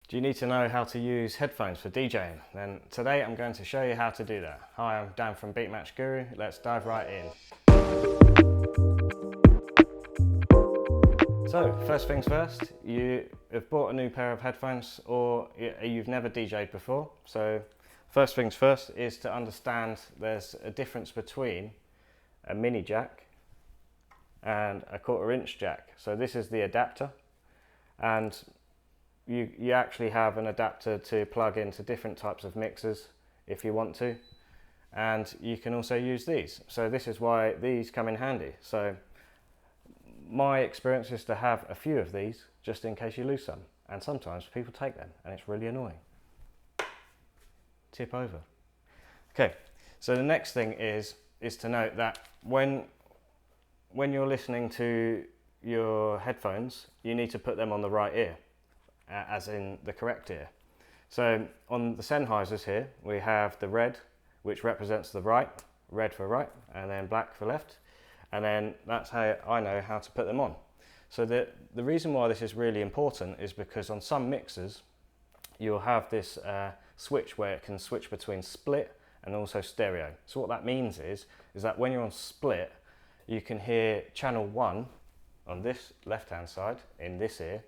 Do you need to know how to use headphones for DJing? Then today I'm going to show you how to do that. Hi, I'm Dan from Beatmatch Guru. Let's dive right in. So first things first, you have bought a new pair of headphones or you've never DJed before. So first things first is to understand there's a difference between a mini jack and a 1/4 inch jack. So this is the adapter, and you actually have an adapter to plug into different types of mixers if you want to, and you can also use these. So this is why these come in handy. So my experience is to have a few of these just in case you lose some, and sometimes people take them and it's really annoying. Tip over. Okay, so the next thing is to note that when you're listening to your headphones, you need to put them on the right ear, as in the correct ear. So on the Sennheisers here, we have the red, which represents the right, red for right, and then black for left. And then that's how I know how to put them on. So the reason why this is really important is because on some mixers, you'll have this switch where it can switch between split and also stereo. So what that means is that when you're on split, you can hear channel 1 on this left-hand side in this ear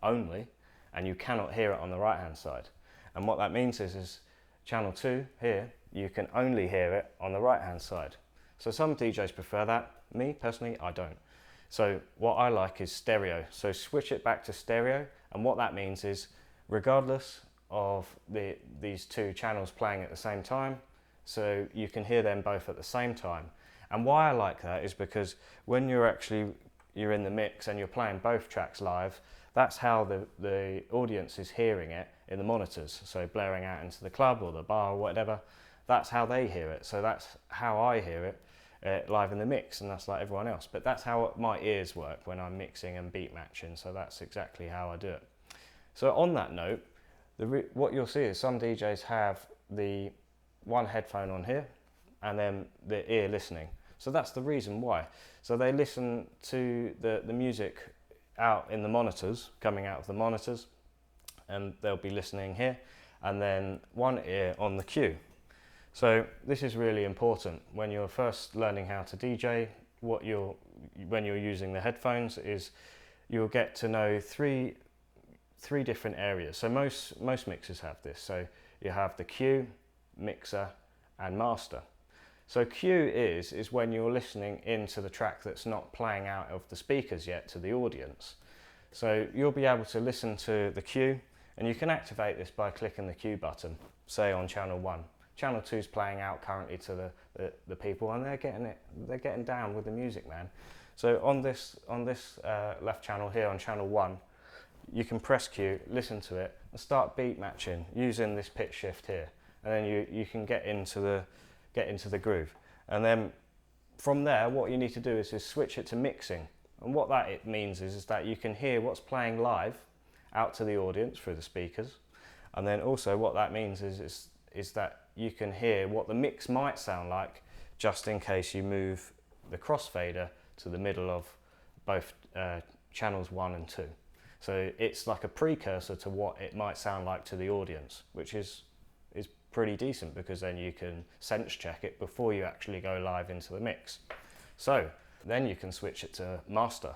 only, and you cannot hear it on the right-hand side. And what that means is channel 2 here, you can only hear it on the right-hand side. So some DJs prefer that. Me, personally, I don't. So what I like is stereo. So switch it back to stereo, and what that means is regardless of these two channels playing at the same time, so you can hear them both at the same time. And why I like that is because when you're in the mix and you're playing both tracks live, that's how the audience is hearing it in the monitors. So blaring out into the club or the bar or whatever, that's how they hear it. So that's how I hear it live in the mix, and that's like everyone else. But that's how my ears work when I'm mixing and beat matching, so that's exactly how I do it. So on that note, what you'll see is some DJs have the one headphone on here and then the ear listening. So that's the reason why. So they listen to the music out in the monitors, coming out of the monitors, and they'll be listening here, and then one ear on the cue. So this is really important when you're first learning how to DJ. When you're using the headphones is you'll get to know three different areas. So most mixers have this. So you have the cue, mixer, and master. So cue is when you're listening into the track that's not playing out of the speakers yet to the audience. So you'll be able to listen to the cue, and you can activate this by clicking the cue button, say on channel 1. Channel 2 is playing out currently to the people, and they're getting down with the music, man. So on this left channel here, on channel 1, you can press cue, listen to it, and start beat matching using this pitch shift here, and then you can get into the groove. And then from there, what you need to do is switch it to mixing. And what that means is that you can hear what's playing live out to the audience through the speakers. And then also what that means is that you can hear what the mix might sound like just in case you move the crossfader to the middle of both channels 1 and 2. So it's like a precursor to what it might sound like to the audience, which is pretty decent because then you can sense check it before you actually go live into the mix. So then you can switch it to master.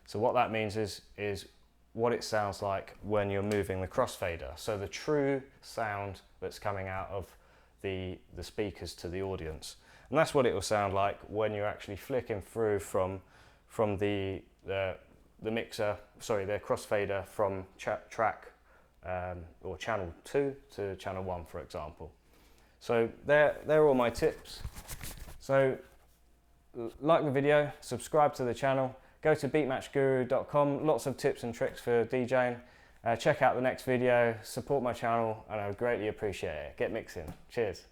So what that means is what it sounds like when you're moving the crossfader. So the true sound that's coming out of the speakers to the audience. And that's what it will sound like when you're actually flicking through from the mixer, sorry, the crossfader from track or channel 2 to channel 1, for example. So they're all my tips. So like the video, subscribe to the channel, go to beatmatchguru.com, lots of tips and tricks for DJing. Check out the next video, support my channel, and I would greatly appreciate it. Get mixing. Cheers.